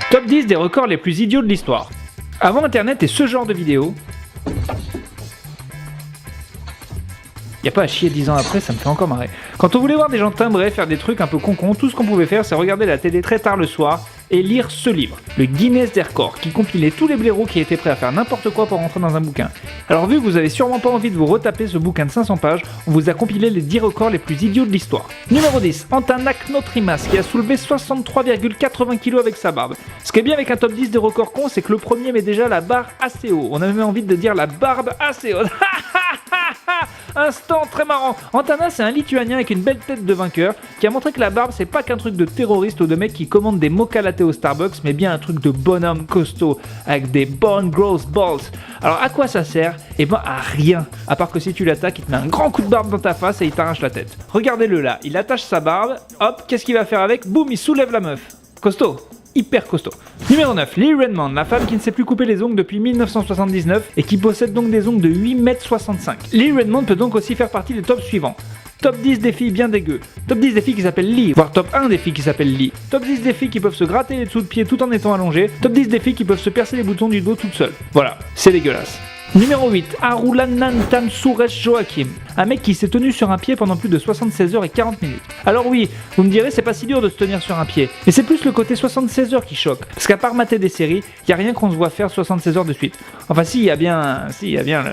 Top 10 des records les plus idiots de l'histoire. Avant internet et ce genre de vidéos, y a pas à chier 10 ans après, ça me fait encore marrer. Quand on voulait voir des gens timbrer, faire des trucs un peu con, tout ce qu'on pouvait faire c'est regarder la télé très tard le soir et lire ce livre, le Guinness des records, qui compilait tous les blaireaux qui étaient prêts à faire n'importe quoi pour rentrer dans un bouquin. Alors vu que vous avez sûrement pas envie de vous retaper ce bouquin de 500 pages, on vous a compilé les 10 records les plus idiots de l'histoire. Numéro 10, Antanaknotrimas qui a soulevé 63,80 kg avec sa barbe. Ce qui est bien avec un top 10 des records cons, c'est que le premier met déjà la barre assez haut. On a même envie de dire la barbe assez haute. Instant très marrant. Antanas c'est un lituanien avec une belle tête de vainqueur qui a montré que la barbe c'est pas qu'un truc de terroriste ou de mec qui commande des mocha latte au Starbucks, mais bien un truc de bonhomme costaud avec des bonnes grosses balls. Alors à quoi ça sert? Eh ben à rien, à part que si tu l'attaques il te met un grand coup de barbe dans ta face et il t'arrache la tête. Regardez-le là, il attache sa barbe, hop, qu'est-ce qu'il va faire avec? Boum, il soulève la meuf. Costaud, hyper costaud. Numéro 9, Lee Redmond, la femme qui ne sait plus couper les ongles depuis 1979 et qui possède donc des ongles de 8,65 m. Lee Redmond peut donc aussi faire partie des tops suivants. Top 10 des filles bien dégueu. Top 10 des filles qui s'appellent Lee, voire top 1 des filles qui s'appellent Lee. Top 10 des filles qui peuvent se gratter les dessous de pied tout en étant allongées. Top 10 des filles qui peuvent se percer les boutons du dos toutes seules. Voilà, c'est dégueulasse. Numéro 8, Arulanantan Suresh Joachim, un mec qui s'est tenu sur un pied pendant plus de 76 heures et 40 minutes. Alors oui, vous me direz c'est pas si dur de se tenir sur un pied, mais c'est plus le côté 76 heures qui choque, parce qu'à part mater des séries, y a rien qu'on se voit faire 76 heures de suite. Enfin si, y a bien le...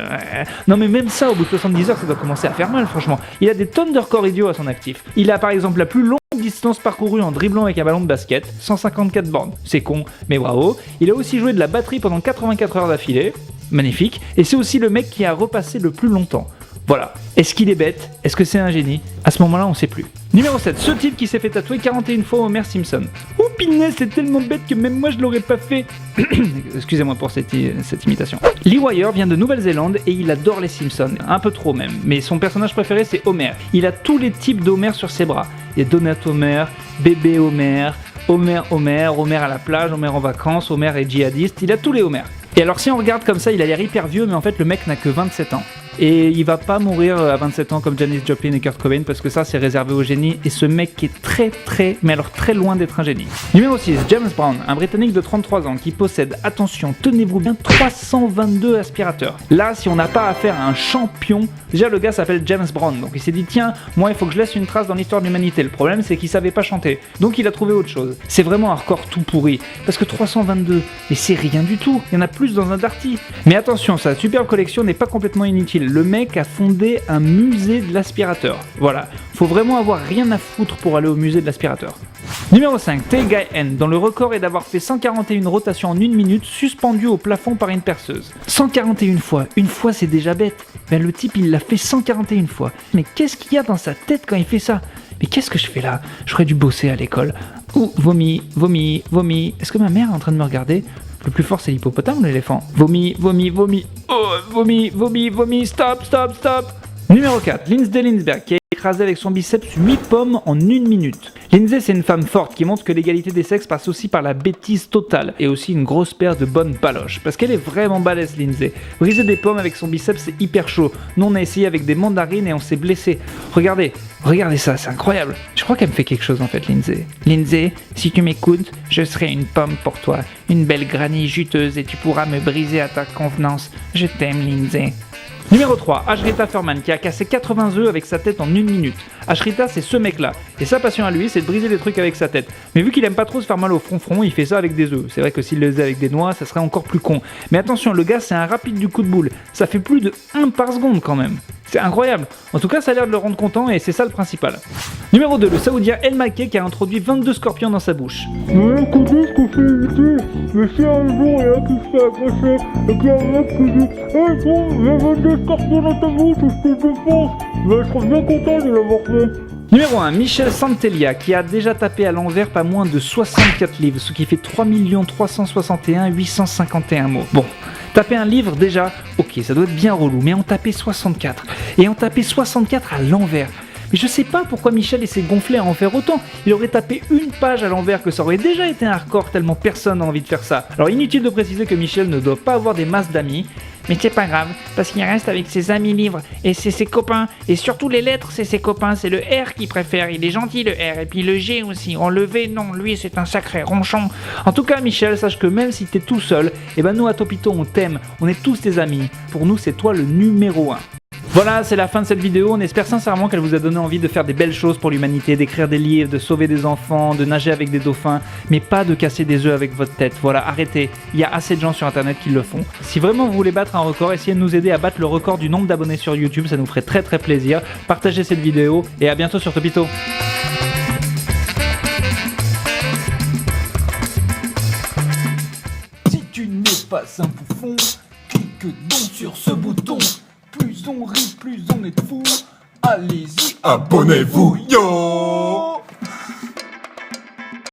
Non mais même ça, au bout de 70 heures, ça doit commencer à faire mal franchement. Il a des tonnes de records idiots à son actif. Il a par exemple la plus longue distance parcourue en dribblant avec un ballon de basket, 154 bornes. C'est con, mais bravo. Il a aussi joué de la batterie pendant 84 heures d'affilée. Magnifique, et c'est aussi le mec qui a repassé le plus longtemps. Voilà. Est-ce qu'il est bête? Est-ce que c'est un génie? À ce moment-là, on sait plus. Numéro 7, ce type qui s'est fait tatouer 41 fois Homer Simpson. Oh pinnaise, c'est tellement bête que même moi je l'aurais pas fait. Excusez-moi pour cette imitation. Lee Wire vient de Nouvelle-Zélande et il adore les Simpsons, un peu trop même. Mais son personnage préféré c'est Homer. Il a tous les types d'Homer sur ses bras. Il y a Donut Homer, Bébé Homer, Homer à la plage, Homer en vacances, Homer est djihadiste, il a tous les Homer. Et alors si on regarde comme ça, il a l'air hyper vieux, mais en fait le mec n'a que 27 ans. Et il va pas mourir à 27 ans comme Janis Joplin et Kurt Cobain, parce que ça c'est réservé aux génies, et ce mec est très loin d'être un génie. Numéro 6, James Brown, un Britannique de 33 ans qui possède, attention, tenez-vous bien, 322 aspirateurs. Là, si on n'a pas affaire à un champion, déjà le gars s'appelle James Brown, donc il s'est dit tiens, moi il faut que je laisse une trace dans l'histoire de l'humanité. Le problème c'est qu'il savait pas chanter, donc il a trouvé autre chose. C'est vraiment un record tout pourri, parce que 322, mais c'est rien du tout, il y en a plus dans un darty. Mais attention, sa superbe collection n'est pas complètement inutile. Le mec a fondé un musée de l'aspirateur. Voilà, faut vraiment avoir rien à foutre pour aller au musée de l'aspirateur. Numéro 5, Tae N, dont le record est d'avoir fait 141 rotations en 1 minute suspendues au plafond par une perceuse. 141 fois, une fois c'est déjà bête. Ben, le type il l'a fait 141 fois. Mais qu'est-ce qu'il y a dans sa tête quand il fait ça? Mais qu'est-ce que je fais là? J'aurais dû bosser à l'école. Ouh, vomi. Est-ce que ma mère est en train de me regarder? Le plus fort c'est l'hippopotame ou l'éléphant? Vomi. Oh, vomi, stop. Numéro 4, Lindsay Linsberg qui a écrasé avec son biceps 8 pommes en 1 minute. Lindsay c'est une femme forte qui montre que l'égalité des sexes passe aussi par la bêtise totale et aussi une grosse paire de bonnes baloches. Parce qu'elle est vraiment balèze Lindsay. Briser des pommes avec son biceps c'est hyper chaud. Nous on a essayé avec des mandarines et on s'est blessé. Regardez ça, c'est incroyable. Je crois qu'elle me fait quelque chose en fait Lindsay. Lindsay, si tu m'écoutes, je serai une pomme pour toi. Une belle granny juteuse et tu pourras me briser à ta convenance. Je t'aime Lindsay. Numéro 3, Ashrita Furman qui a cassé 80 œufs avec sa tête en 1 minute. Ashrita c'est ce mec là, et sa passion à lui c'est de briser des trucs avec sa tête. Mais vu qu'il aime pas trop se faire mal au front, il fait ça avec des œufs. C'est vrai que s'il le faisait avec des noix, ça serait encore plus con. Mais attention, le gars c'est un rapide du coup de boule, ça fait plus de 1 par seconde quand même. C'est incroyable. En tout cas ça a l'air de le rendre content et c'est ça le principal. Numéro 2, le saoudien El Malki qui a introduit 22 scorpions dans sa bouche. Écoutez ce qu'on fait éviter, mais si un jour il y a un qui se fait agresser et qu'il y a un mec qui dit hey bon, il y a 22 scorpions dans ta bouche, est-ce que je pense? Ben je serais bien content de l'avoir fait. Numéro 1, Michel Santelia qui a déjà tapé à l'envers pas moins de 64 livres, ce qui fait 3 361 851 mots. Bon, taper un livre déjà, ok, ça doit être bien relou, mais en taper 64. Et en taper 64 à l'envers. Mais je sais pas pourquoi Michel s'est gonflé à en faire autant. Il aurait tapé une page à l'envers que ça aurait déjà été un record tellement personne n'a envie de faire ça. Alors inutile de préciser que Michel ne doit pas avoir des masses d'amis. Mais c'est pas grave, parce qu'il reste avec ses amis livres, et c'est ses copains, et surtout les lettres c'est ses copains, c'est le R qu'il préfère, il est gentil le R, et puis le G aussi, en levé non, lui c'est un sacré ronchon. En tout cas Michel, sache que même si t'es tout seul, et ben nous à Topito on t'aime, on est tous tes amis, pour nous c'est toi le numéro 1. Voilà, c'est la fin de cette vidéo, on espère sincèrement qu'elle vous a donné envie de faire des belles choses pour l'humanité, d'écrire des livres, de sauver des enfants, de nager avec des dauphins, mais pas de casser des œufs avec votre tête. Voilà, arrêtez, il y a assez de gens sur internet qui le font. Si vraiment vous voulez battre un record, essayez de nous aider à battre le record du nombre d'abonnés sur YouTube, ça nous ferait très très plaisir. Partagez cette vidéo et à bientôt sur Topito. Si tu n'es pas un bouffon, clique donc sur ce bouton. Plus on rit, plus on est fou. Allez-y, abonnez-vous, yo!